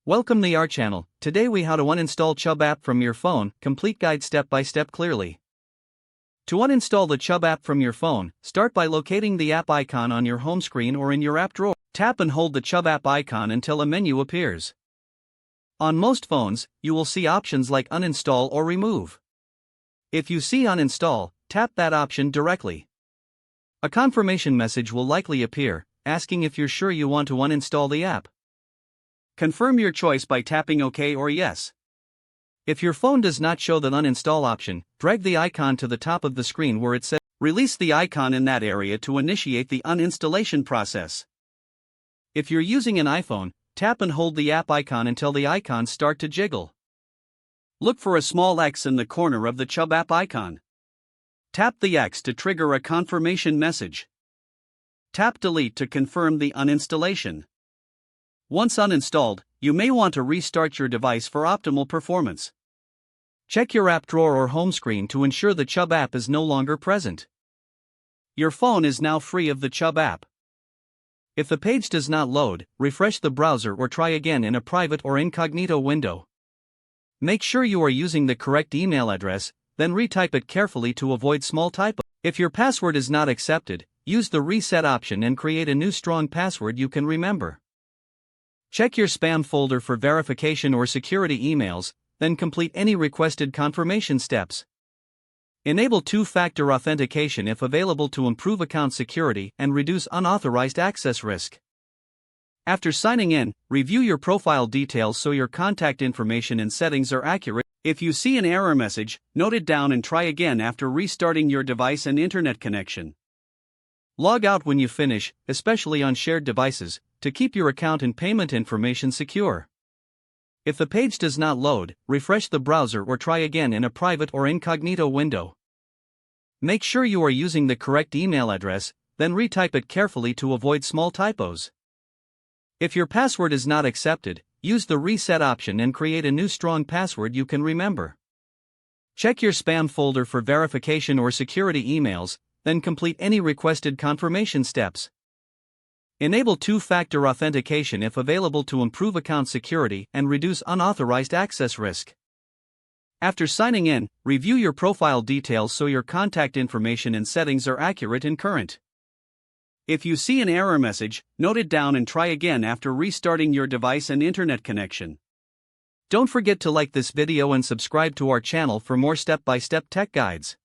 Welcome to our channel. Today we how to uninstall Chubb app from your phone, complete guide step by step clearly. To uninstall the Chubb app from your phone, start by locating the app icon on your home screen or in your app drawer. Tap and hold the Chubb app icon until a menu appears. On most phones, you will see options like uninstall or remove. If you see uninstall, tap that option directly. A confirmation message will likely appear, asking if you're sure you want to uninstall the app. Confirm your choice by tapping OK or Yes. If your phone does not show the uninstall option, drag the icon to the top of the screen where it says, release the icon in that area to initiate the uninstallation process. If you're using an iPhone, tap and hold the app icon until the icons start to jiggle. Look for a small X in the corner of the Chubb app icon. Tap the X to trigger a confirmation message. Tap Delete to confirm the uninstallation. Once uninstalled, you may want to restart your device for optimal performance. Check your app drawer or home screen to ensure the Chubb app is no longer present. Your phone is now free of the Chubb app. If the page does not load, refresh the browser or try again in a private or incognito window. Make sure you are using the correct email address, then retype it carefully to avoid small typos. If your password is not accepted, use the reset option and create a new strong password you can remember. Check your spam folder for verification or security emails, then complete any requested confirmation steps. Enable two-factor authentication if available to improve account security and reduce unauthorized access risk. After signing in, review your profile details so your contact information and settings are accurate. If you see an error message, note it down and try again after restarting your device and internet connection. Log out when you finish, especially on shared devices, to keep your account and payment information secure. If the page does not load, refresh the browser or try again in a private or incognito window. Make sure you are using the correct email address, then retype it carefully to avoid small typos. If your password is not accepted, use the reset option and create a new strong password you can remember. Check your spam folder for verification or security emails, then complete any requested confirmation steps. Enable two-factor authentication if available to improve account security and reduce unauthorized access risk. After signing in, review your profile details so your contact information and settings are accurate and current. If you see an error message, note it down and try again after restarting your device and internet connection. Don't forget to like this video and subscribe to our channel for more step-by-step tech guides.